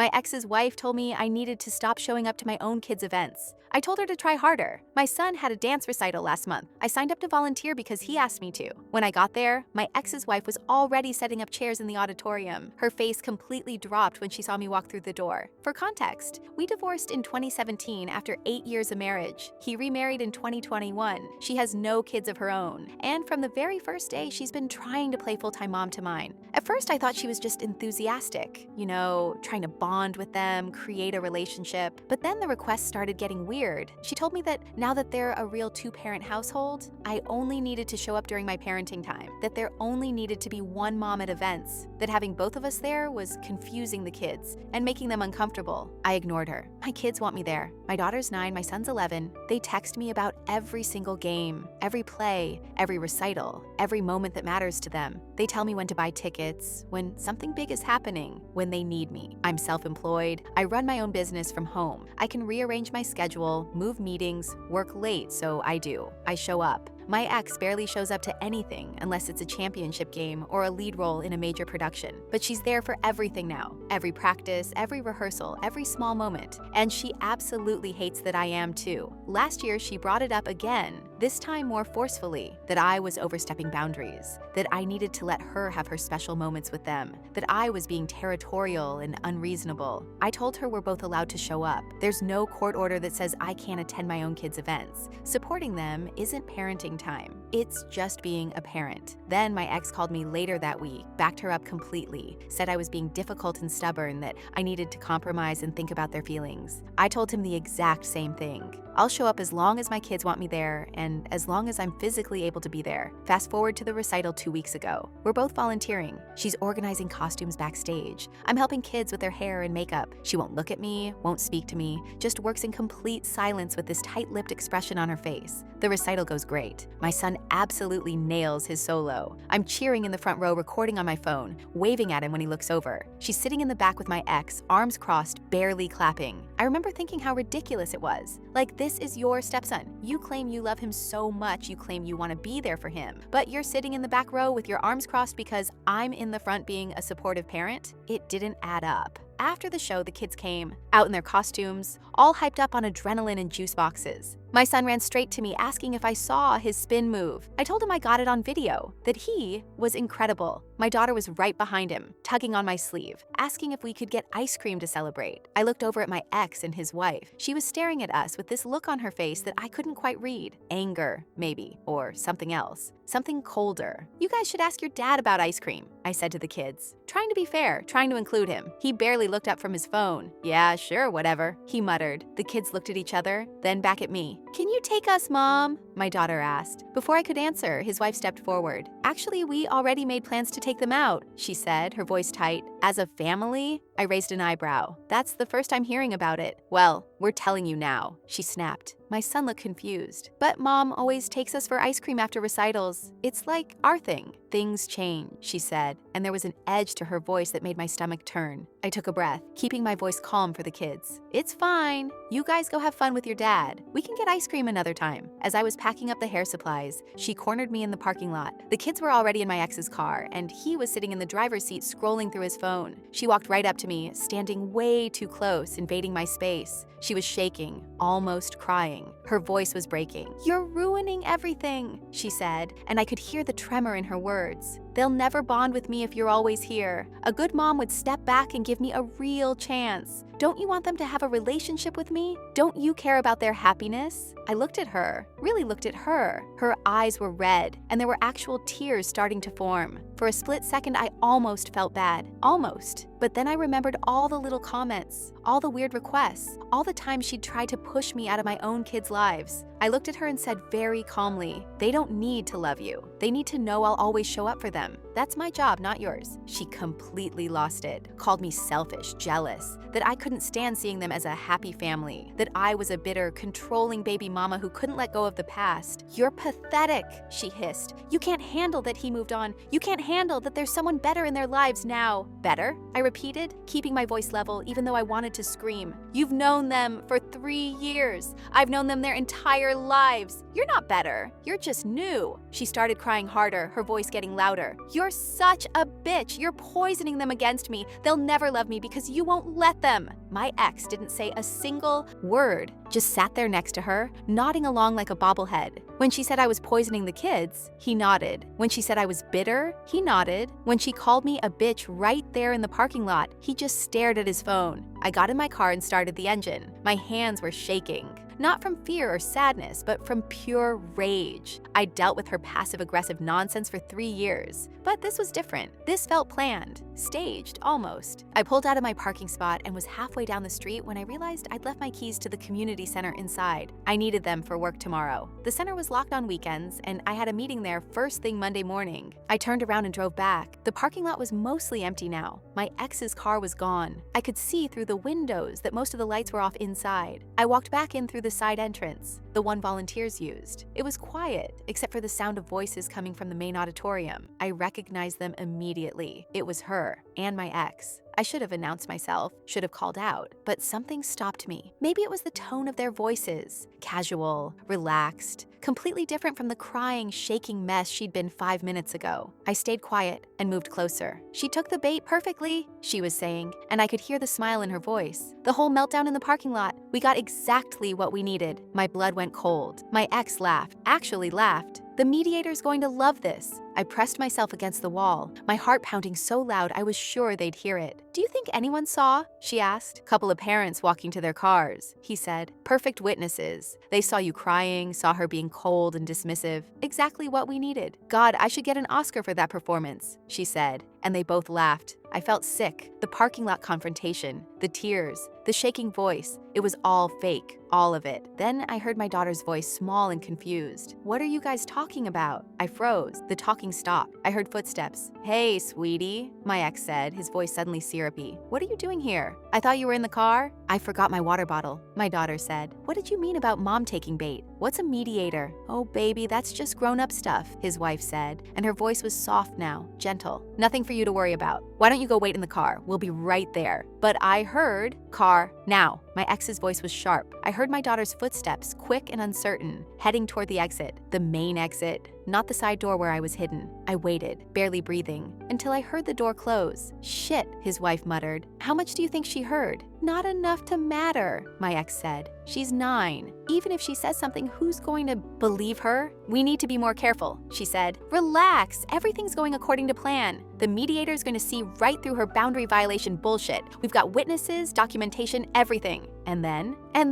My ex's wife told me I needed to stop showing up to my own kids' events. I told her to try harder. My son had a dance recital last month. I signed up to volunteer because he asked me to. When I got there, my ex's wife was already setting up chairs in the auditorium. Her face completely dropped when she saw me walk through the door. For context, we divorced in 2017 after 8 years of marriage. He remarried in 2021. She has no kids of her own. And from the very first day, she's been trying to play full-time mom to mine. At first, I thought she was just enthusiastic, trying to bond with them, create a relationship. But then the requests started getting weird. She told me that now that they're a real two-parent household, I only needed to show up during my parenting time, that there only needed to be one mom at events, that having both of us there was confusing the kids and making them uncomfortable. I ignored her. My kids want me there. My daughter's 9, my son's 11. They text me about every single game, every play, every recital, every moment that matters to them. They tell me when to buy tickets, when something big is happening, when they need me. I'm self-employed. I run my own business from home. I can rearrange my schedule, move meetings, work late, so I do. I show up. My ex barely shows up to anything unless it's a championship game or a lead role in a major production. But she's there for everything now. Every practice, every rehearsal, every small moment. And she absolutely hates that I am too. Last year, she brought it up again, this time more forcefully, that I was overstepping boundaries, that I needed to let her have her special moments with them, that I was being territorial and unreasonable. I told her we're both allowed to show up. There's no court order that says I can't attend my own kids' events. Supporting them isn't parenting time. It's just being a parent. Then my ex called me later that week, backed her up completely, said I was being difficult and stubborn, that I needed to compromise and think about their feelings. I told him the exact same thing. I'll show up as long as my kids want me there and as long as I'm physically able to be there. Fast forward to the recital 2 weeks ago. We're both volunteering. She's organizing costumes backstage. I'm helping kids with their hair and makeup. She won't look at me, won't speak to me, just works in complete silence with this tight-lipped expression on her face. The recital goes great. My son absolutely nails his solo. I'm cheering in the front row, recording on my phone, waving at him when he looks over. She's sitting in the back with my ex, arms crossed, barely clapping. I remember thinking how ridiculous it was. Like, this is your stepson. You claim you love him so much, you claim you want to be there for him, but you're sitting in the back row with your arms crossed because I'm in the front being a supportive parent? It didn't add up. After the show, the kids came, out in their costumes, all hyped up on adrenaline and juice boxes. My son ran straight to me asking if I saw his spin move. I told him I got it on video, that he was incredible. My daughter was right behind him, tugging on my sleeve, asking if we could get ice cream to celebrate. I looked over at my ex and his wife. She was staring at us with this look on her face that I couldn't quite read. Anger, maybe, or something else. Something colder. You guys should ask your dad about ice cream, I said to the kids. Trying to be fair, trying to include him. He barely looked up from his phone. Yeah, sure, whatever, he muttered. The kids looked at each other, then back at me. Can you take us, Mom? My daughter asked. Before I could answer, his wife stepped forward. Actually, we already made plans to take them out, she said, her voice tight. As a family? I raised an eyebrow. That's the first I'm hearing about it. Well, we're telling you now, she snapped. My son looked confused. But Mom always takes us for ice cream after recitals. It's like our thing. Things change, she said, and there was an edge to her voice that made my stomach turn. I took a breath, keeping my voice calm for the kids. It's fine. You guys go have fun with your dad. We can get ice cream another time. As I was packing up the hair supplies, she cornered me in the parking lot. The kids were already in my ex's car, and he was sitting in the driver's seat scrolling through his phone. She walked right up to me, standing way too close, invading my space. She was shaking, almost crying. Her voice was breaking. You're ruining everything, she said, and I could hear the tremor in her words. They'll never bond with me if you're always here. A good mom would step back and give me a real chance. Don't you want them to have a relationship with me? Don't you care about their happiness? I looked at her, really looked at her. Her eyes were red, and there were actual tears starting to form. For a split second, I almost felt bad. Almost. But then I remembered all the little comments, all the weird requests, all the times she'd tried to push me out of my own kids' lives. I looked at her and said very calmly, they don't need to love you. They need to know I'll always show up for them. That's my job, not yours. She completely lost it, called me selfish, jealous, that I couldn't stand seeing them as a happy family, that I was a bitter, controlling baby mama who couldn't let go of the past. You're pathetic, she hissed. You can't handle that he moved on. You can't handle that there's someone better in their lives now. Better? I repeated, keeping my voice level even though I wanted to scream. You've known them for 3 years. I've known them their entire lives. You're not better. You're just new. She started crying harder, her voice getting louder. You're such a bitch. You're poisoning them against me. They'll never love me because you won't let them. My ex didn't say a single word, just sat there next to her, nodding along like a bobblehead. When she said I was poisoning the kids, he nodded. When she said I was bitter, he nodded. When she called me a bitch right there in the parking lot, he just stared at his phone. I got in my car and started the engine. My hands were shaking. Not from fear or sadness, but from pure rage. I dealt with her passive-aggressive nonsense for 3 years. But this was different. This felt planned. Staged, almost. I pulled out of my parking spot and was halfway down the street when I realized I'd left my keys to the community center inside. I needed them for work tomorrow. The center was locked on weekends, and I had a meeting there first thing Monday morning. I turned around and drove back. The parking lot was mostly empty now. My ex's car was gone. I could see through the windows that most of the lights were off inside. I walked back in through the side entrance, the one volunteers used. It was quiet, except for the sound of voices coming from the main auditorium. I recognized them immediately. It was her and my ex. I should have announced myself, should have called out, but something stopped me. Maybe it was the tone of their voices. Casual, relaxed, completely different from the crying, shaking mess she'd been 5 minutes ago. I stayed quiet and moved closer. She took the bait perfectly, she was saying, and I could hear the smile in her voice. The whole meltdown in the parking lot, we got exactly what we needed. My blood went cold. My ex laughed, actually laughed. The mediator's going to love this. I pressed myself against the wall, my heart pounding so loud I was sure they'd hear it. Do you think anyone saw? She asked. Couple of parents walking to their cars, he said. Perfect witnesses. They saw you crying, saw her being cold and dismissive. Exactly what we needed. God, I should get an Oscar for that performance, she said. And they both laughed. I felt sick. The parking lot confrontation, the tears, the shaking voice. It was all fake, all of it. Then I heard my daughter's voice, small and confused. What are you guys talking about? I froze. The talking stopped. I heard footsteps. Hey, sweetie, my ex said, his voice suddenly syrupy. What are you doing here? I thought you were in the car. I forgot my water bottle, my daughter said. What did you mean about mom taking bait? What's a mediator? Oh, baby, that's just grown-up stuff, his wife said, and her voice was soft now, gentle. Nothing for you to worry about. Why don't you go wait in the car? We'll be right there. But I heard, car, now. My ex's voice was sharp. I heard my daughter's footsteps, quick and uncertain, heading toward the exit, the main exit, not the side door where I was hidden. I waited, barely breathing, until I heard the door close. Shit, his wife muttered. How much do you think she heard? Not enough to matter, my ex said. She's 9. Even if she says something, who's going to believe her? We need to be more careful, she said. Relax, everything's going according to plan. The mediator's going to see right through her boundary violation bullshit. We've got witnesses, documentation, everything. And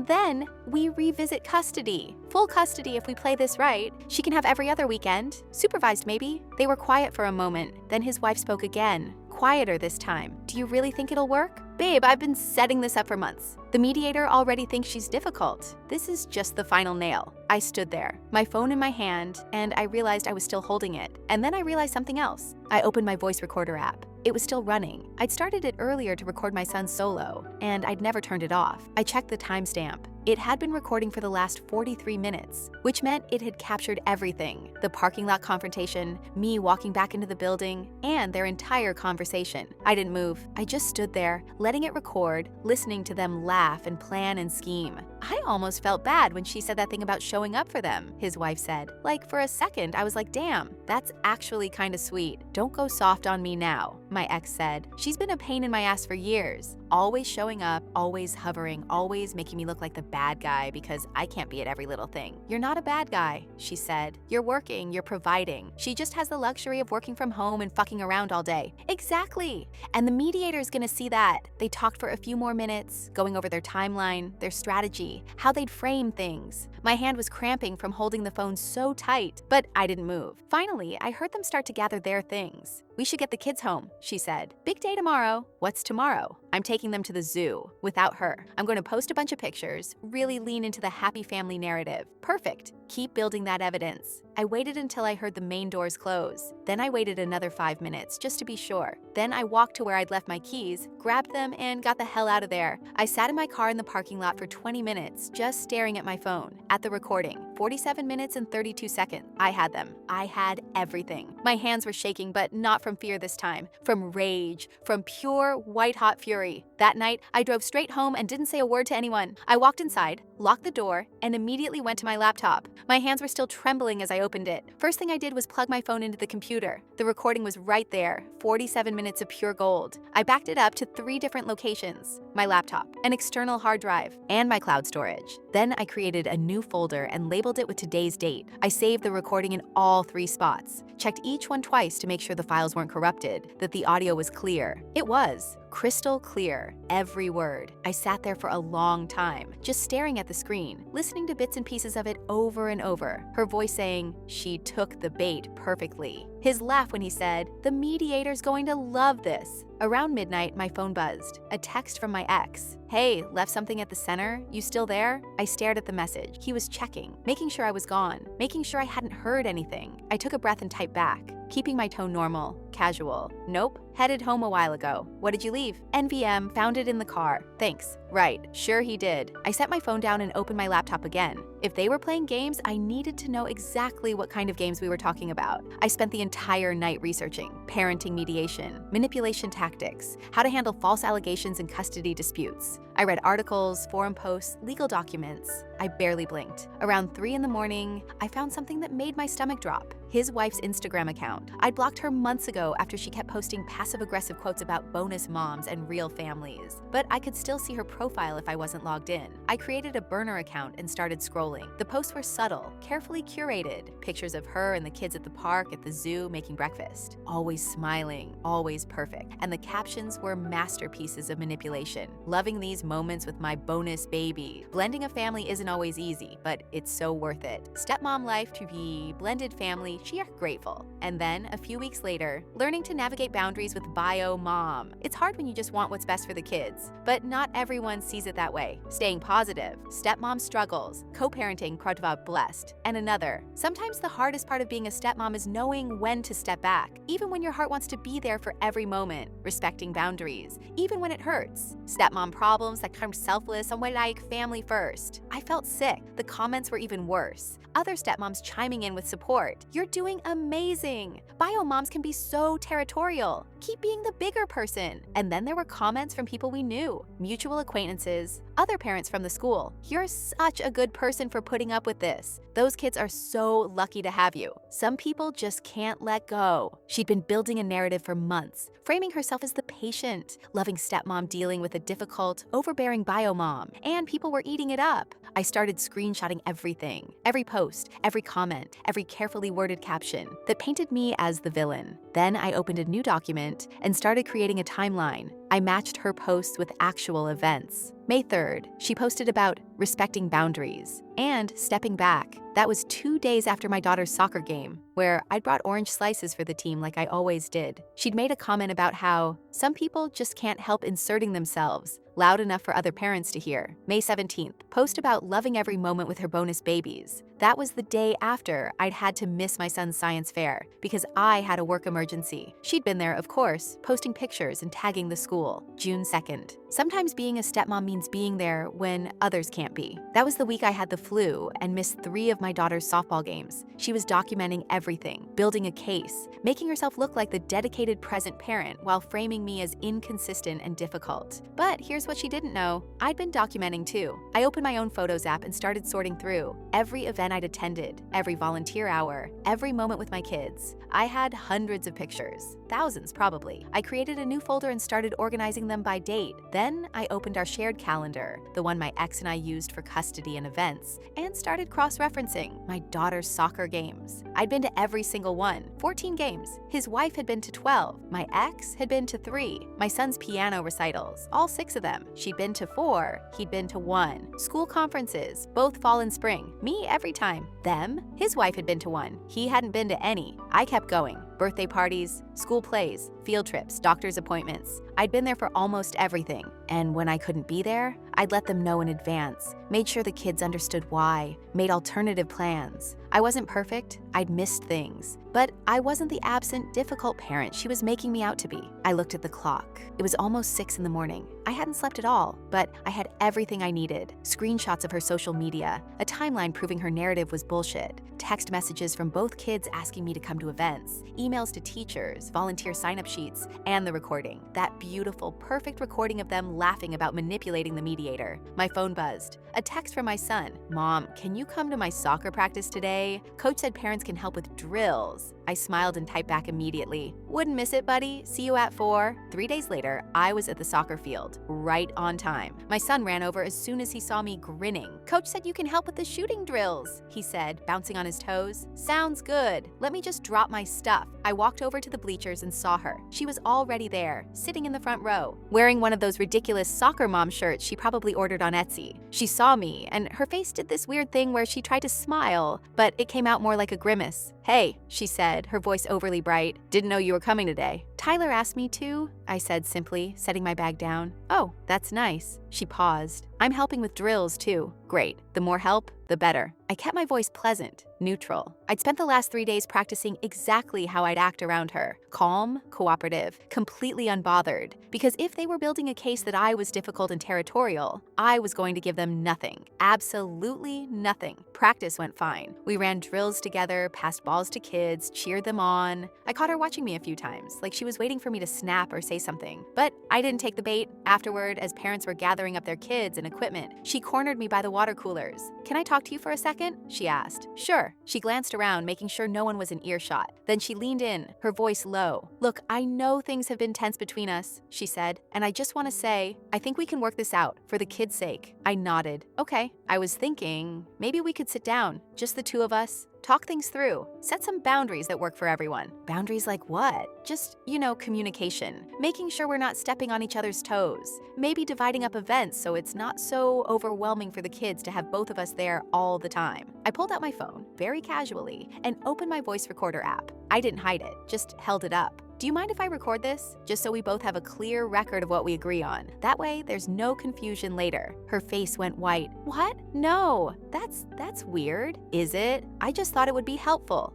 then we revisit custody. Full custody if we play this right. She can have every other weekend. Supervised maybe. They were quiet for a moment. Then his wife spoke again. Quieter this time. Do you really think it'll work? Babe, I've been setting this up for months. The mediator already thinks she's difficult. This is just the final nail. I stood there, my phone in my hand, and I realized I was still holding it. And then I realized something else. I opened my voice recorder app. It was still running. I'd started it earlier to record my son's solo, and I'd never turned it off. I checked the timestamp. It had been recording for the last 43 minutes, which meant it had captured everything. The parking lot confrontation, me walking back into the building, and their entire conversation. I didn't move. I just stood there, letting it record, listening to them laugh and plan and scheme. I almost felt bad when she said that thing about showing up for them, his wife said. Like, for a second, I was like, damn, that's actually kind of sweet. Don't go soft on me now, my ex said. She's been a pain in my ass for years. Always showing up, always hovering, always making me look like the bad guy because I can't be at every little thing. You're not a bad guy, she said. You're working, you're providing. She just has the luxury of working from home and fucking around all day. Exactly. And the mediator's gonna see that. They talked for a few more minutes, going over their timeline, their strategy, how they'd frame things. My hand was cramping from holding the phone so tight, but I didn't move. Finally, I heard them start to gather their things. We should get the kids home, she said. Big day tomorrow. What's tomorrow? I'm taking them to the zoo without her. I'm going to post a bunch of pictures, really lean into the happy family narrative. Perfect. Keep building that evidence. I waited until I heard the main doors close. Then I waited another 5 minutes just to be sure. Then I walked to where I'd left my keys, grabbed them, and got the hell out of there. I sat in my car in the parking lot for 20 minutes, just staring at my phone. At the recording, 47 minutes and 32 seconds. I had them. I had everything. My hands were shaking, but not from fear this time. From rage. From pure, white-hot fury. That night, I drove straight home and didn't say a word to anyone. I walked inside, locked the door, and immediately went to my laptop. My hands were still trembling as I opened it. First thing I did was plug my phone into the computer. The recording was right there, 47 minutes of pure gold. I backed it up to 3 different locations: my laptop, an external hard drive, and my cloud storage. Then I created a new folder and labeled it with today's date. I saved the recording in all 3 spots, checked each one twice to make sure the files weren't corrupted, that the audio was clear. It was. Crystal clear, every word. I sat there for a long time, just staring at the screen, listening to bits and pieces of it over and over. Her voice saying, "She took the bait perfectly." His laugh when he said, "The mediator's going to love this." Around midnight, my phone buzzed. A text from my ex. "Hey, left something at the center? You still there?" I stared at the message. He was checking, making sure I was gone, making sure I hadn't heard anything. I took a breath and typed back, keeping my tone normal, casual. "Nope, headed home a while ago. What did you leave?" "NVM, found it in the car. Thanks." "Right, sure he did." I set my phone down and opened my laptop again. If they were playing games, I needed to know exactly what kind of games we were talking about. I spent the entire night researching parenting mediation, manipulation tactics, how to handle false allegations and custody disputes. I read articles, forum posts, legal documents. I barely blinked. Around 3 in the morning, I found something that made my stomach drop. His wife's Instagram account. I'd blocked her months ago after she kept posting passive-aggressive quotes about bonus moms and real families. But I could still see her profile if I wasn't logged in. I created a burner account and started scrolling. The posts were subtle, carefully curated. Pictures of her and the kids at the park, at the zoo, making breakfast. Always smiling, always perfect. And the captions were masterpieces of manipulation. Loving these moments with my bonus baby. Blending a family isn't always easy, but it's so worth it. Stepmom life to be blended family, she are grateful. And then, a few weeks later, learning to navigate boundaries with bio mom. It's hard when you just want what's best for the kids, but not everyone sees it that way. Staying positive, stepmom struggles, co-parenting Krodva blessed, and another. Sometimes the hardest part of being a stepmom is knowing when to step back, even when your heart wants to be there for every moment, respecting boundaries, even when it hurts. Stepmom problems that come selfless and we're like family first. I felt sick. The comments were even worse. Other stepmoms chiming in with support. "You're doing amazing. Bio moms can be so territorial. Keep being the bigger person." And then there were comments from people we knew, mutual acquaintances, other parents from the school. "You're such a good person for putting up with this. Those kids are so lucky to have you." Some people just can't let go. She'd been building a narrative for months, framing herself as the patient, loving stepmom dealing with a difficult, overbearing bio mom, and people were eating it up. I started screenshotting everything, every post, every comment, every carefully worded caption that painted me as the villain. Then I opened a new document and started creating a timeline. I matched her posts with actual events. May 3rd, she posted about respecting boundaries and stepping back. That was 2 days after my daughter's soccer game, where I'd brought orange slices for the team like I always did. She'd made a comment about how some people just can't help inserting themselves, loud enough for other parents to hear. May 17th, post about loving every moment with her bonus babies. That was the day after I'd had to miss my son's science fair because I had a work emergency. She'd been there, of course, posting pictures and tagging the school. June 2nd. Sometimes being a stepmom means being there when others can't be. That was the week I had the flu and missed 3 of my daughter's softball games. She was documenting everything, building a case, making herself look like the dedicated present parent while framing me as inconsistent and difficult. But here's what she didn't know. I'd been documenting too. I opened my own photos app and started sorting through every event I'd attended, every volunteer hour, every moment with my kids. I had hundreds of pictures, thousands probably. I created a new folder and started organizing them by date. Then I opened our shared calendar, the one my ex and I used for custody and events, and started cross-referencing my daughter's soccer games. I'd been to every single one, 14 games. His wife had been to 12. My ex had been to 3. My son's piano recitals, all 6 of them. She'd been to 4. He'd been to 1. School conferences, both fall and spring. Me every time. Them? His wife had been to 1. He hadn't been to any. I kept going. Birthday parties, school plays, field trips, doctor's appointments. I'd been there for almost everything. And when I couldn't be there, I'd let them know in advance, made sure the kids understood why, made alternative plans. I wasn't perfect, I'd missed things, but I wasn't the absent, difficult parent she was making me out to be. I looked at the clock. It was almost 6 in the morning. I hadn't slept at all, but I had everything I needed. Screenshots of her social media, a timeline proving her narrative was bullshit, text messages from both kids asking me to come to events, emails to teachers, volunteer sign-up sheets, and the recording. That beautiful, perfect recording of them laughing about manipulating the mediator. My phone buzzed. A text from my son. "Mom, can you come to my soccer practice today? Coach said parents can help with drills." I smiled and typed back immediately. "Wouldn't miss it, buddy. See you at 4. 3 days later, I was at the soccer field, right on time. My son ran over as soon as he saw me grinning. "Coach said you can help with the shooting drills," he said, bouncing on his toes. "Sounds good. Let me just drop my stuff." I walked over to the bleachers and saw her. She was already there, sitting in the front row, wearing one of those ridiculous soccer mom shirts she probably ordered on Etsy. She saw me, and her face did this weird thing where she tried to smile, but it came out more like a grimace. "Hey," she said, her voice overly bright. "Didn't know you were coming today." "Tyler asked me to," I said simply, setting my bag down. "Oh, that's nice." She paused. "I'm helping with drills, too." "Great. The more help, the better." I kept my voice pleasant, neutral. I'd spent the last 3 days practicing exactly how I'd act around her. Calm, cooperative, completely unbothered. Because if they were building a case that I was difficult and territorial, I was going to give them nothing. Absolutely nothing. Practice went fine. We ran drills together, passed balls to kids, cheered them on. I caught her watching me a few times, like she was waiting for me to snap or say something. But I didn't take the bait. Afterward, as parents were gathering up their kids and equipment, she cornered me by the water coolers. "Can I talk to you for a second?" she asked. "Sure." She glanced around, making sure no one was in earshot. Then she leaned in, her voice low. "Look, I know things have been tense between us," she said, "and I just want to say, I think we can work this out, for the kids' sake." I nodded. "Okay." I was thinking, maybe we could sit down, just the two of us, talk things through, set some boundaries that work for everyone. Boundaries like what? Just, communication. Making sure we're not stepping on each other's toes. Maybe dividing up events so it's not so overwhelming for the kids to have both of us there all the time. I pulled out my phone, very casually, and opened my voice recorder app. I didn't hide it, just held it up. "Do you mind if I record this? Just so we both have a clear record of what we agree on. That way, there's no confusion later." Her face went white. "What? No, that's weird." "Is it? I just thought it would be helpful.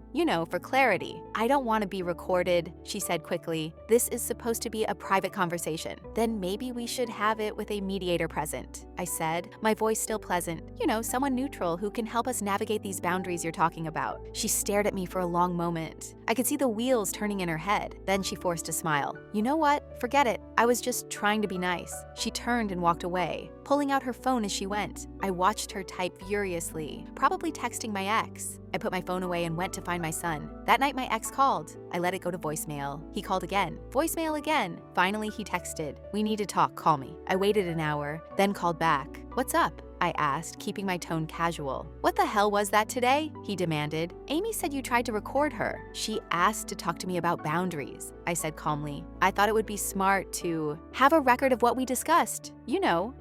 For clarity." "I don't want to be recorded," she said quickly. "This is supposed to be a private conversation." "Then maybe we should have it with a mediator present," I said, my voice still pleasant. Someone neutral who can help us navigate these boundaries you're talking about." She stared at me for a long moment. I could see the wheels turning in her head. Then she forced a smile. "You know what? Forget it. I was just trying to be nice." She turned and walked away, pulling out her phone as she went. I watched her type furiously, probably texting my ex. I put my phone away and went to find my son. That night my ex called. I let it go to voicemail. He called again. Voicemail again. Finally he texted, "We need to talk, call me." I waited an hour, then called back. "What's up?" I asked, keeping my tone casual. "What the hell was that today?" he demanded. "Amy said you tried to record her. She asked to talk to me about boundaries," I said calmly. "I thought it would be smart to have a record of what we discussed.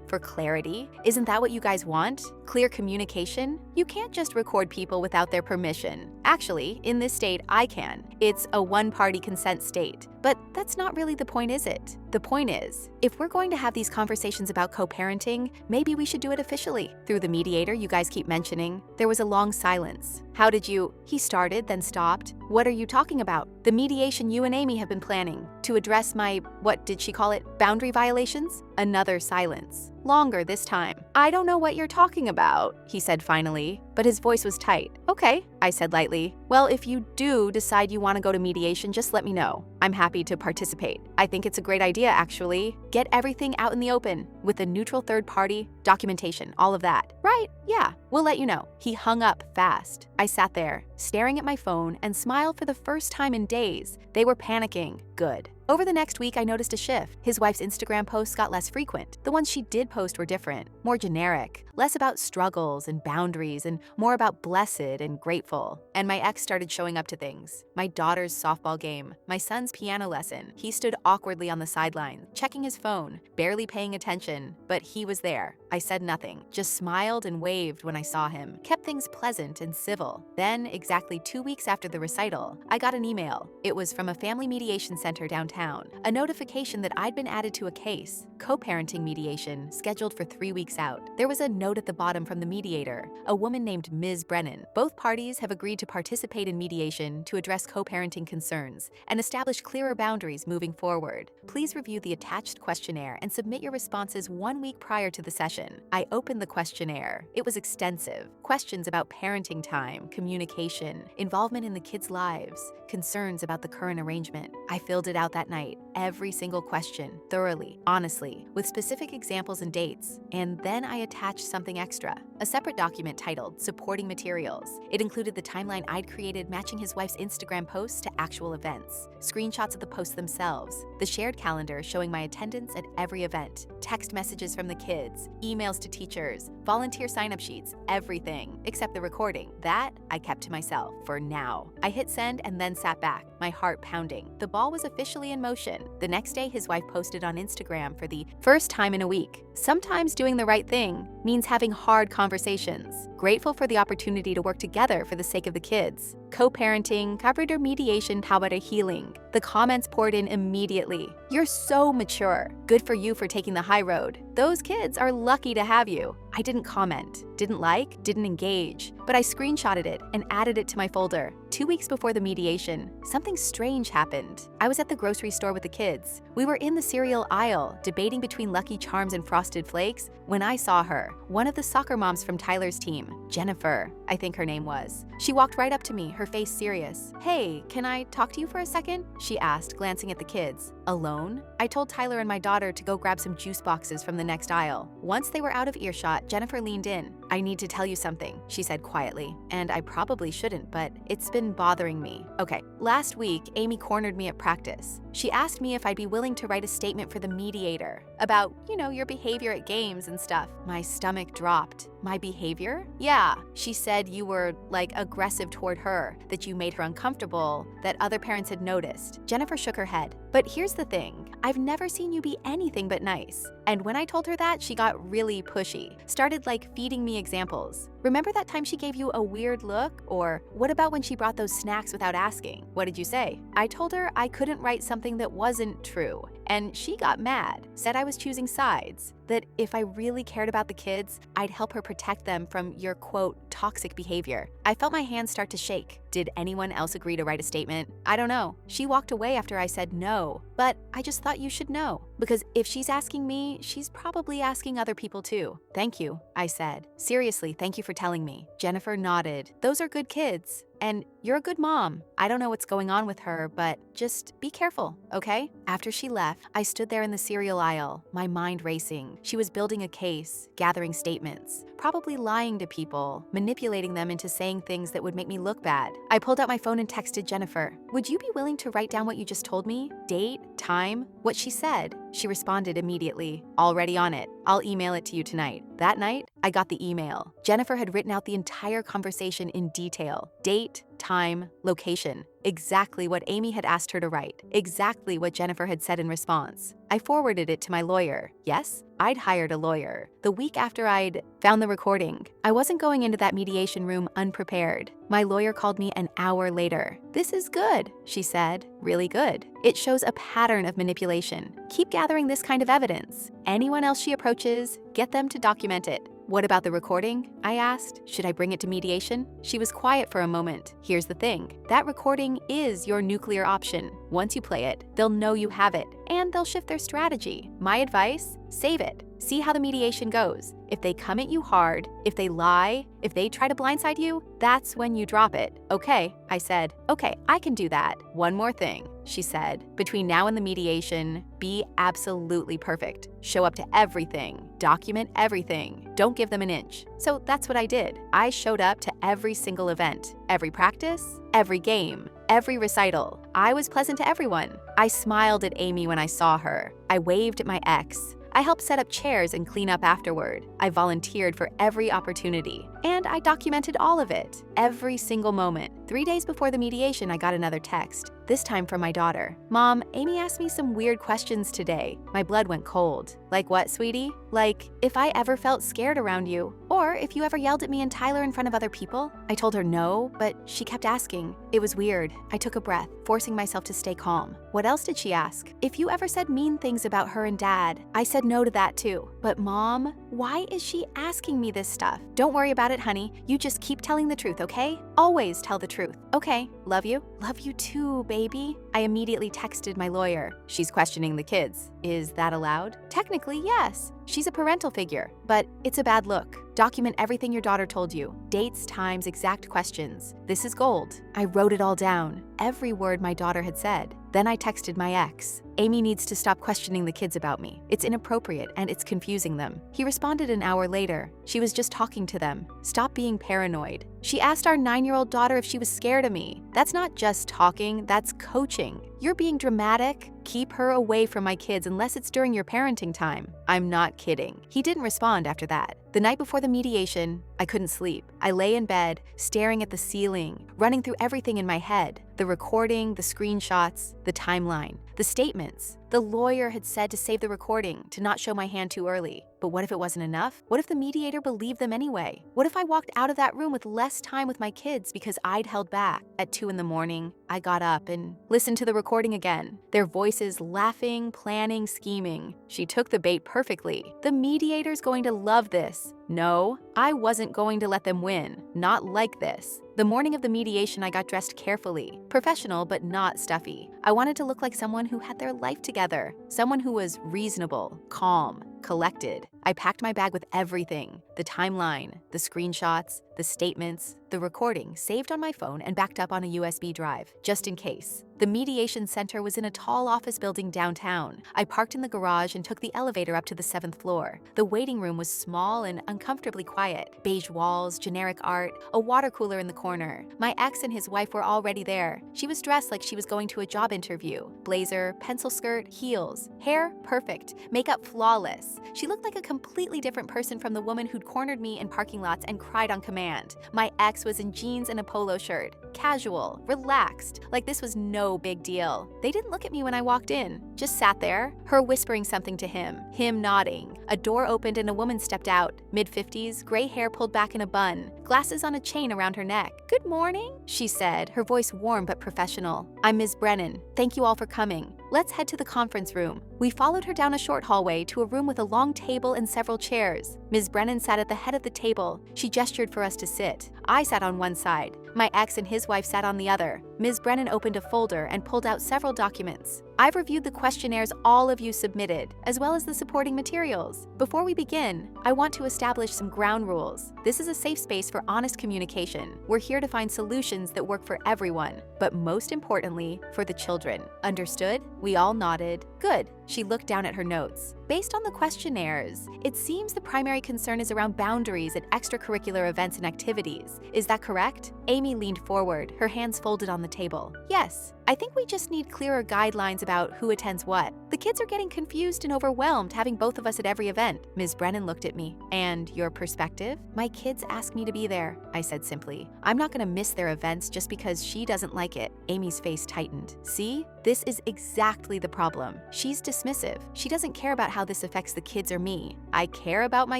For clarity. Isn't that what you guys want? Clear communication? You can't just record people without their permission. Actually, in this state, I can. It's a one-party consent state. But that's not really the point, is it? The point is, if we're going to have these conversations about co-parenting, maybe we should do it officially. Through the mediator you guys keep mentioning." There was a long silence. "How did you—" He started, then stopped. "What are you talking about?" "The mediation you and Amy have been planning to address my, what did she call it, boundary violations?" Another silence. Longer this time. "I don't know what you're talking about," he said finally, but his voice was tight. "Okay," I said lightly. "Well, if you do decide you want to go to mediation, just let me know. I'm happy to participate. I think it's a great idea, actually. Get everything out in the open, with a neutral third party, documentation, all of that." "Right, yeah, we'll let you know." He hung up fast. I sat there, staring at my phone, and smiled for the first time in days. They were panicking. Good. Over the next week, I noticed a shift. His wife's Instagram posts got less frequent. The ones she did post were different, more generic, less about struggles and boundaries and more about blessed and grateful. And my ex started showing up to things. My daughter's softball game, my son's piano lesson. He stood awkwardly on the sideline, checking his phone, barely paying attention, but he was there. I said nothing, just smiled and waved when I saw him, kept things pleasant and civil. Then, exactly exactly 2 weeks after the recital, I got an email. It was from a family mediation center downtown, a notification that I'd been added to a case, co-parenting mediation, scheduled for 3 weeks out. There was a note at the bottom from the mediator, a woman named Ms. Brennan. Both parties have agreed to participate in mediation to address co-parenting concerns and establish clearer boundaries moving forward. Please review the attached questionnaire and submit your responses 1 week prior to the session. I opened the questionnaire. It was extensive. Questions about parenting time, communication, involvement in the kids' lives, concerns about the current arrangement. I filled it out that night, every single question, thoroughly, honestly, with specific examples and dates. And then I attached something extra, a separate document titled Supporting Materials. It included the timeline I'd created matching his wife's Instagram posts to actual events, screenshots of the posts themselves, the shared calendar showing my attendance at every event, text messages from the kids, emails to teachers, volunteer sign-up sheets, everything, except the recording. That I kept to myself for now. I hit send and then sat back, my heart pounding. The ball was officially in motion. The next day, his wife posted on Instagram for the first time in a week. Sometimes doing the right thing means having hard conversations. Grateful for the opportunity to work together for the sake of the kids. Co-parenting, covered mediation, para healing. The comments poured in immediately. You're so mature. Good for you for taking the high road. Those kids are lucky to have you. I didn't comment, didn't like, didn't engage, but I screenshotted it and added it to my folder. 2 weeks before the mediation, something strange happened. I was at the grocery store with the kids. We were in the cereal aisle, debating between Lucky Charms and Frosted Flakes, when I saw her, one of the soccer moms from Tyler's team, Jennifer, I think her name was. She walked right up to me, her face serious. "Hey, can I talk to you for a second?" she asked, glancing at the kids. "Alone?" I told Tyler and my daughter to go grab some juice boxes from the next aisle. Once they were out of earshot, Jennifer leaned in. "I need to tell you something," she said quietly. And I probably shouldn't, but it's been bothering me. Okay, last week, Amy cornered me at practice. She asked me if I'd be willing to write a statement for the mediator about, your behavior at games and stuff. My stomach dropped. My behavior? Yeah. She said you were, aggressive toward her, that you made her uncomfortable, that other parents had noticed. Jennifer shook her head. But here's the thing. I've never seen you be anything but nice. And when I told her that, she got really pushy. Started, feeding me examples. Remember that time she gave you a weird look? Or what about when she brought those snacks without asking? What did you say? I told her I couldn't write something that wasn't true. And she got mad, said I was choosing sides, that if I really cared about the kids, I'd help her protect them from your, quote, toxic behavior. I felt my hands start to shake. Did anyone else agree to write a statement? I don't know. She walked away after I said no, but I just thought you should know. Because if she's asking me, she's probably asking other people too. Thank you, I said. Seriously, thank you for telling me. Jennifer nodded. Those are good kids. And you're a good mom. I don't know what's going on with her, but just be careful, okay? After she left, I stood there in the cereal aisle, my mind racing. She was building a case, gathering statements, probably lying to people, manipulating them into saying things that would make me look bad. I pulled out my phone and texted Jennifer, "Would you be willing to write down what you just told me? Date, time, what she said?" She responded immediately, "Already on it. I'll email it to you tonight." That night, I got the email. Jennifer had written out the entire conversation in detail. Date, time, location. Exactly what Amy had asked her to write. Exactly what Jennifer had said in response. I forwarded it to my lawyer. Yes, I'd hired a lawyer. The week after I'd found the recording, I wasn't going into that mediation room unprepared. My lawyer called me an hour later. "This is good," she said. "Really good. It shows a pattern of manipulation. Keep gathering this kind of evidence. Anyone else she approaches, get them to document it." "What about the recording?" I asked. "Should I bring it to mediation?" She was quiet for a moment. "Here's the thing. That recording is your nuclear option. Once you play it, they'll know you have it, and they'll shift their strategy. My advice? Save it. See how the mediation goes. If they come at you hard, if they lie, if they try to blindside you, that's when you drop it." "Okay," I said. "Okay, I can do that. One more thing," she said. "Between now and the mediation, be absolutely perfect. Show up to everything. Document everything. Don't give them an inch." So that's what I did. I showed up to every single event, every practice, every game, every recital. I was pleasant to everyone. I smiled at Amy when I saw her. I waved at my ex. I helped set up chairs and clean up afterward. I volunteered for every opportunity. And I documented all of it, every single moment. 3 days before the mediation, I got another text. this time from my daughter. "Mom, Amy asked me some weird questions today." My blood went cold. "Like what, sweetie?" "Like, if I ever felt scared around you, or if you ever yelled at me and Tyler in front of other people." I told her no, but she kept asking. It was weird. I took a breath, forcing myself to stay calm. "What else did she ask?" "If you ever said mean things about her and Dad." I said no to that too. "But Mom, why is she asking me this stuff?" "Don't worry about it, honey. You just keep telling the truth, okay? Always tell the truth." "Okay, love you." "Love you too, baby." I immediately texted my lawyer. "She's questioning the kids. Is that allowed?" "Technically, yes. She's a parental figure, but it's a bad look. Document everything your daughter told you. Dates, times, exact questions. This is gold." I wrote it all down, every word my daughter had said. Then I texted my ex. "Amy needs to stop questioning the kids about me. It's inappropriate and it's confusing them." He responded an hour later. "She was just talking to them. Stop being paranoid." "She asked our 9-year-old daughter if she was scared of me." "That's not just talking, that's coaching. You're being dramatic. Keep her away from my kids unless it's during your parenting time." "I'm not kidding." He didn't respond after that. The night before the mediation, I couldn't sleep. I lay in bed, staring at the ceiling, running through everything in my head. The recording, the screenshots, the timeline, the statements. The lawyer had said to save the recording, to not show my hand too early. But what if it wasn't enough? What if the mediator believed them anyway? What if I walked out of that room with less time with my kids because I'd held back? At 2 in the morning, I got up and listened to the recording again. Their voices laughing, planning, scheming. She took the bait perfectly. The mediator's going to love this. No, I wasn't going to let them win. Not like this. The morning of the mediation, I got dressed carefully. Professional, but not stuffy. I wanted to look like someone who had their life together. Someone who was reasonable, calm, collected. I packed my bag with everything. The timeline, the screenshots, the statements, the recording saved on my phone and backed up on a USB drive, just in case. The mediation center was in a tall office building downtown. I parked in the garage and took the elevator up to the 7th floor. The waiting room was small and uncomfortably quiet. Beige walls, generic art, a water cooler in the corner. My ex and his wife were already there. She was dressed like she was going to a job interview. Blazer, pencil skirt, heels. Hair, perfect. Makeup, flawless. She looked like a completely different person from the woman who'd cornered me in parking lots and cried on command. My ex was in jeans and a polo shirt. Casual, relaxed, like this was no big deal. They didn't look at me when I walked in, just sat there, her whispering something to him nodding. A door opened and a woman stepped out, mid-50s, gray hair pulled back in a bun, glasses on a chain around her neck. "Good morning," she said, her voice warm but professional. "I'm Ms. Brennan. Thank you all for coming. Let's head to the conference room." We followed her down a short hallway to a room with a long table and several chairs. Ms. Brennan sat at the head of the table. She gestured for us to sit. I sat on one side. My ex and his wife sat on the other. Ms. Brennan opened a folder and pulled out several documents. "I've reviewed the questionnaires all of you submitted, as well as the supporting materials. Before we begin, I want to establish some ground rules. This is a safe space for honest communication. We're here to find solutions that work for everyone, but most importantly, for the children. Understood?" We all nodded. "Good." She looked down at her notes. "Based on the questionnaires, it seems the primary concern is around boundaries at extracurricular events and activities. Is that correct?" Amy leaned forward, her hands folded on the table. "Yes. I think we just need clearer guidelines about who attends what. The kids are getting confused and overwhelmed having both of us at every event." Ms. Brennan looked at me. "And your perspective?" "My kids ask me to be there," I said simply. "I'm not going to miss their events just because she doesn't like it." Amy's face tightened. "See? This is exactly the problem. She's dismissive. She doesn't care about how this affects the kids or me. I care about my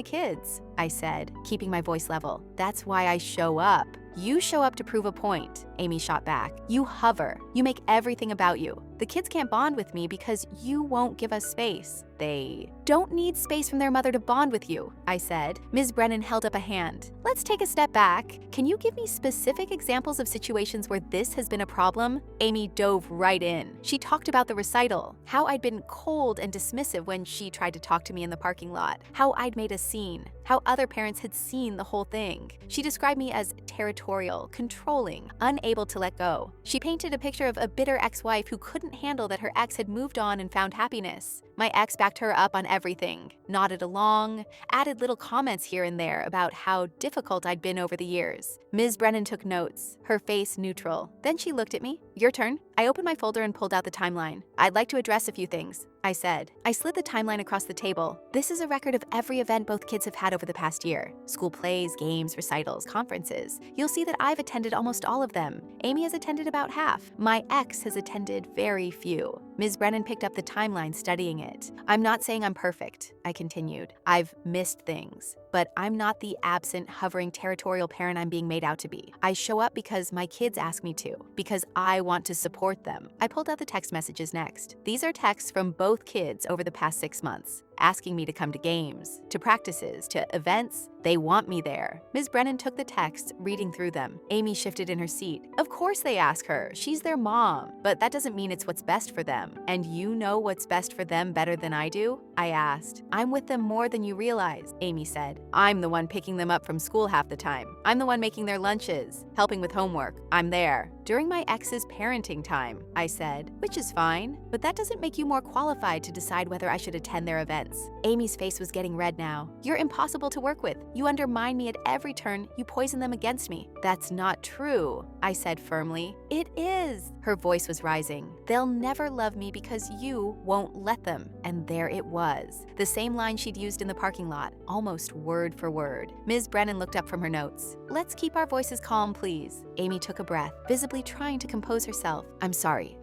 kids," I said, keeping my voice level. "That's why I show up." "You show up to prove a point," Amy shot back. "You hover. You make everything about you. The kids can't bond with me because you won't give us space. They don't need space from their mother to bond with you," I said. Ms. Brennan held up a hand. "Let's take a step back. Can you give me specific examples of situations where this has been a problem?" Amy dove right in. She talked about the recital, how I'd been cold and dismissive when she tried to talk to me in the parking lot, how I'd made a scene, how other parents had seen the whole thing. She described me as territorial, controlling, unable to let go. She painted a picture of a bitter ex-wife who couldn't handle that her ex had moved on and found happiness. My ex backed her up on everything, nodded along, added little comments here and there about how difficult I'd been over the years. Ms. Brennan took notes, her face neutral. Then she looked at me. Your turn. I opened my folder and pulled out the timeline. I'd like to address a few things, I said. I slid the timeline across the table. This is a record of every event both kids have had over the past year. School plays, games, recitals, conferences. You'll see that I've attended almost all of them. Amy has attended about half. My ex has attended very few. Ms. Brennan picked up the timeline, studying it. I'm not saying I'm perfect, I continued. I've missed things, but I'm not the absent, hovering, territorial parent I'm being made out to be. I show up because my kids ask me to, because I want to support them. I pulled out the text messages next. These are texts from both kids over the past 6 months, asking me to come to games, to practices, to events. They want me there. Ms. Brennan took the texts, reading through them. Amy shifted in her seat. Of course they ask her. She's their mom. But that doesn't mean it's what's best for them. And you know what's best for them better than I do? I asked. I'm with them more than you realize, Amy said. I'm the one picking them up from school half the time. I'm the one making their lunches, helping with homework. I'm there. During my ex's parenting time, I said, which is fine, but that doesn't make you more qualified to decide whether I should attend their events. Amy's face was getting red now. You're impossible to work with. You undermine me at every turn. You poison them against me. That's not true, I said firmly. It is. Her voice was rising. They'll never love me because you won't let them. And there it was. The same line she'd used in the parking lot, almost word for word. Ms. Brennan looked up from her notes. Let's keep our voices calm, please. Amy took a breath, visibly trying to compose herself. I'm sorry.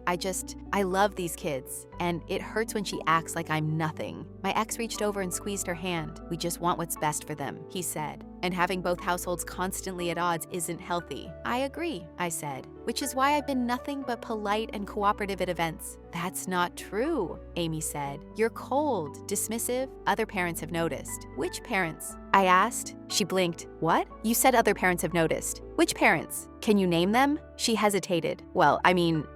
I love these kids, and it hurts when she acts like I'm nothing. My ex reached over and squeezed her hand. We just want what's best for them, he said. And having both households constantly at odds isn't healthy. I agree, I said, which is why I've been nothing but polite and cooperative at events. That's not true, Amy said. You're cold, dismissive. Other parents have noticed. Which parents? I asked. She blinked. What? You said other parents have noticed. Which parents? Can you name them? She hesitated. Well,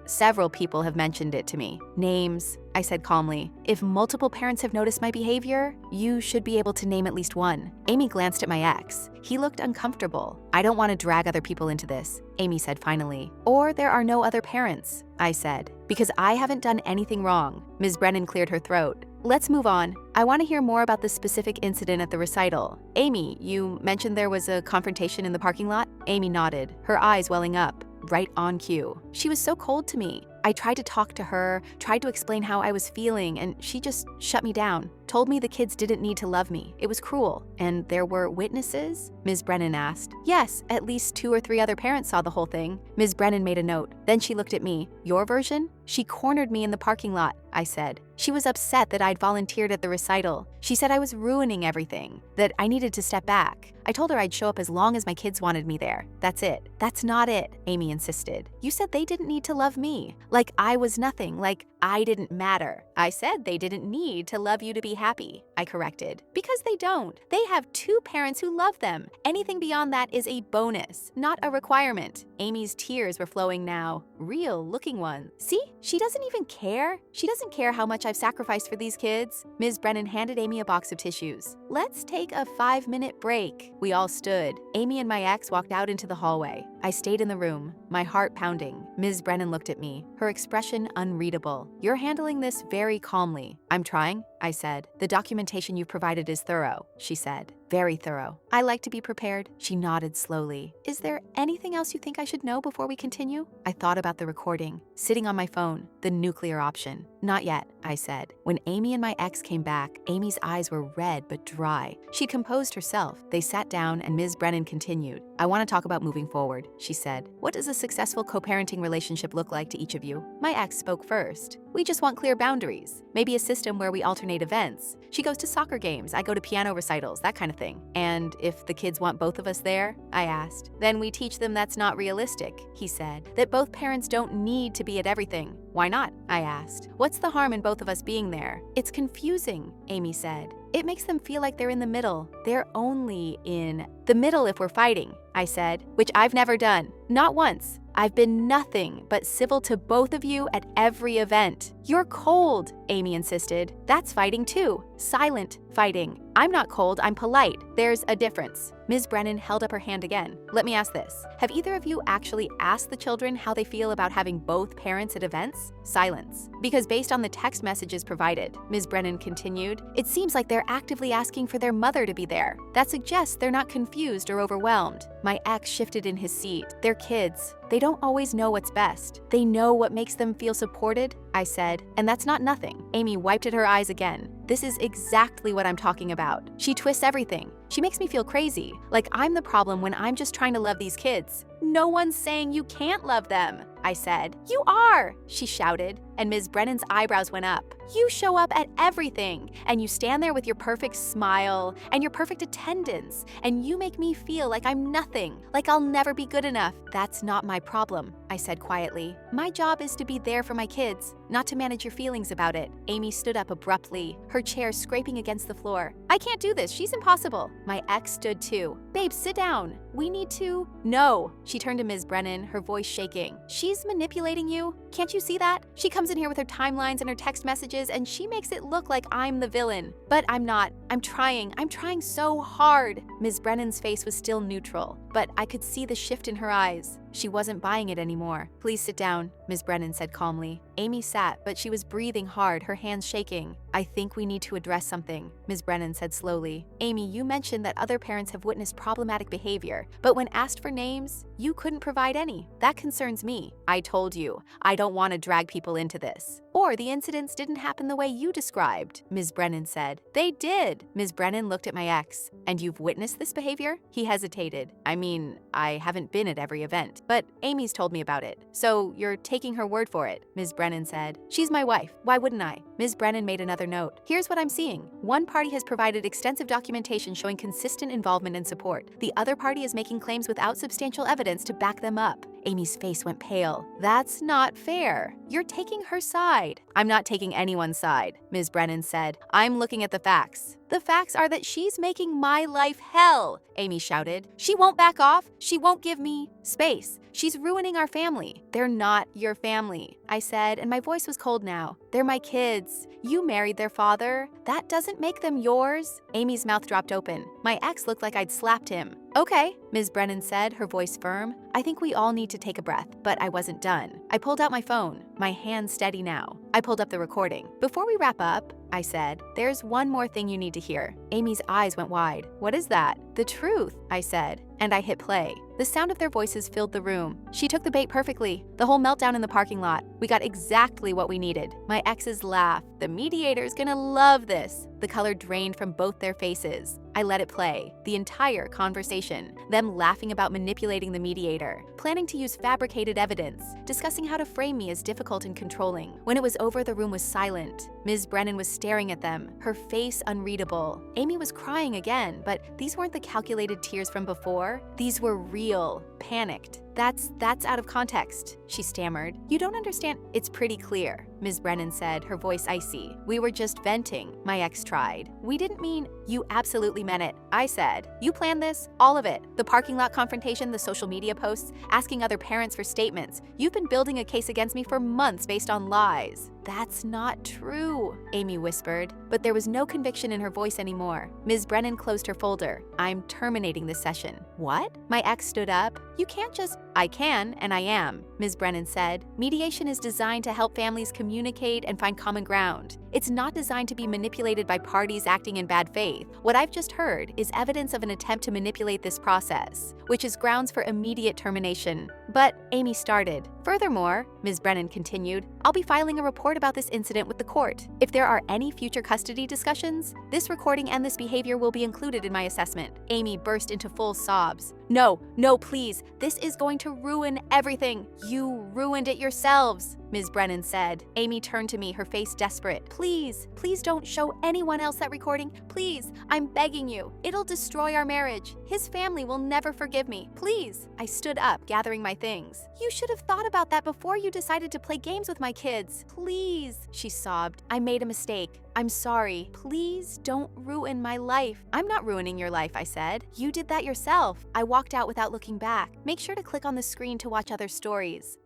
several people have mentioned it to me. Names, I said calmly. If multiple parents have noticed my behavior, you should be able to name at least one. Amy glanced at my ex. He looked uncomfortable. I don't want to drag other people into this, Amy said finally. Or there are no other parents, I said, because I haven't done anything wrong. Ms. Brennan cleared her throat. Let's move on. I want to hear more about the specific incident at the recital. Amy, you mentioned there was a confrontation in the parking lot? Amy nodded, her eyes welling up. Right on cue. She was so cold to me. I tried to talk to her, tried to explain how I was feeling, and she just shut me down. Told me the kids didn't need to love me. It was cruel. And there were witnesses? Ms. Brennan asked. Yes, at least 2 or 3 other parents saw the whole thing. Ms. Brennan made a note. Then she looked at me. Your version? She cornered me in the parking lot, I said. She was upset that I'd volunteered at the recital. She said I was ruining everything, that I needed to step back. I told her I'd show up as long as my kids wanted me there. That's it. That's not it, Amy insisted. You said they didn't need to love me. Like I was nothing, like I didn't matter. I said they didn't need to love you to be happy, I corrected. Because they don't. They have 2 parents who love them. Anything beyond that is a bonus, not a requirement. Amy's tears were flowing now. Real looking ones. See? She doesn't even care. She doesn't care how much I've sacrificed for these kids. Ms. Brennan handed Amy a box of tissues. Let's take a 5-minute break. We all stood. Amy and my ex walked out into the hallway. I stayed in the room, my heart pounding. Ms. Brennan looked at me, her expression unreadable. You're handling this very calmly. I'm trying, I said. The documentation you've provided is thorough, she said. Very thorough. I like to be prepared. She nodded slowly. Is there anything else you think I should know before we continue? I thought about the recording, sitting on my phone, the nuclear option. Not yet, I said. When Amy and my ex came back, Amy's eyes were red but dry. She'd composed herself. They sat down and Ms. Brennan continued. I want to talk about moving forward, she said. What does a successful co-parenting relationship look like to each of you? My ex spoke first. We just want clear boundaries. Maybe a system where we alternate events. She goes to soccer games, I go to piano recitals, that kind of thing. And if the kids want both of us there, I asked. Then we teach them that's not realistic, he said. That both parents don't need to be at everything. Why not? I asked. What's the harm in both of us being there? It's confusing, Amy said. It makes them feel like they're in the middle. They're only in the middle if we're fighting, I said, which I've never done. Not once. I've been nothing but civil to both of you at every event. You're cold, Amy insisted. That's fighting too. Silent fighting. I'm not cold, I'm polite. There's a difference. Ms. Brennan held up her hand again. Let me ask this. Have either of you actually asked the children how they feel about having both parents at events? Silence. Because based on the text messages provided, Ms. Brennan continued, it seems like they're actively asking for their mother to be there. That suggests they're not confused or overwhelmed. My ex shifted in his seat. They're kids. They don't always know what's best. They know what makes them feel supported, I said, and that's not nothing. Amy wiped at her eyes again. This is exactly what I'm talking about. She twists everything. She makes me feel crazy, like I'm the problem when I'm just trying to love these kids. No one's saying you can't love them, I said. You are, she shouted, and Ms. Brennan's eyebrows went up. You show up at everything, and you stand there with your perfect smile and your perfect attendance, and you make me feel like I'm nothing, like I'll never be good enough. That's not my problem, I said quietly. My job is to be there for my kids, not to manage your feelings about it. Amy stood up abruptly, her chair scraping against the floor. I can't do this, she's impossible. My ex stood too. Babe, sit down. We need to… No. She turned to Ms. Brennan, her voice shaking. She's manipulating you. Can't you see that? She comes in here with her timelines and her text messages and she makes it look like I'm the villain. But I'm not. I'm trying so hard. Ms. Brennan's face was still neutral, but I could see the shift in her eyes. She wasn't buying it anymore. Please sit down, Ms. Brennan said calmly. Amy sat, but she was breathing hard, her hands shaking. I think we need to address something, Ms. Brennan said slowly. Amy, you mentioned that other parents have witnessed problematic behavior, but when asked for names, you couldn't provide any. That concerns me. I told you, I don't want to drag people into this. Or the incidents didn't happen the way you described, Ms. Brennan said. They did. Ms. Brennan looked at my ex. And you've witnessed this behavior? He hesitated. I mean, I haven't been at every event, but Amy's told me about it. So you're taking her word for it, Ms. Brennan said. She's my wife. Why wouldn't I? Ms. Brennan made another note. Here's what I'm seeing. One party has provided extensive documentation showing consistent involvement and support. The other party is making claims without substantial evidence to back them up. Amy's face went pale. That's not fair. You're taking her side. I'm not taking anyone's side, Ms. Brennan said. I'm looking at the facts. The facts are that she's making my life hell, Amy shouted. She won't back off. She won't give me space. She's ruining our family. They're not your family, I said, and my voice was cold now. They're my kids. You married their father. That doesn't make them yours. Amy's mouth dropped open. My ex looked like I'd slapped him. Okay, Ms. Brennan said, her voice firm. I think we all need to take a breath, but I wasn't done. I pulled out my phone, my hand steady now. I pulled up the recording. Before we wrap up, I said, there's one more thing you need to hear. Amy's eyes went wide. What is that? The truth, I said, and I hit play. The sound of their voices filled the room. She took the bait perfectly. The whole meltdown in the parking lot. We got exactly what we needed. My ex's laugh. The mediator's gonna love this. The color drained from both their faces. I let it play. The entire conversation. Them laughing about manipulating the mediator. Planning to use fabricated evidence. Discussing how to frame me as difficult and controlling. When it was over, the room was silent. Ms. Brennan was staring at them, her face unreadable. Amy was crying again, but these weren't the calculated tears from before. These were real, panicked. That's out of context, she stammered. You don't understand. It's pretty clear, Ms. Brennan said, her voice icy. We were just venting, my ex tried. We didn't mean… You absolutely meant it, I said. You planned this, all of it. The parking lot confrontation, the social media posts, asking other parents for statements. You've been building a case against me for months based on lies. That's not true, Amy whispered, but there was no conviction in her voice anymore. Ms. Brennan closed her folder. I'm terminating this session. What? My ex stood up. You can't just… I can, and I am, Ms. Brennan said. Mediation is designed to help families communicate and find common ground. It's not designed to be manipulated by parties acting in bad faith. What I've just heard is evidence of an attempt to manipulate this process, which is grounds for immediate termination. But Amy started. Furthermore, Ms. Brennan continued, I'll be filing a report about this incident with the court. If there are any future custody discussions, this recording and this behavior will be included in my assessment. Amy burst into full sobs. No, please. This is going to ruin everything. You ruined it yourselves. Ms. Brennan said. Amy turned to me, her face desperate. Please, please don't show anyone else that recording. Please, I'm begging you. It'll destroy our marriage. His family will never forgive me. Please. I stood up, gathering my things. You should have thought about that before you decided to play games with my kids. Please, she sobbed. I made a mistake. I'm sorry. Please don't ruin my life. I'm not ruining your life, I said. You did that yourself. I walked out without looking back. Make sure to click on the screen to watch other stories.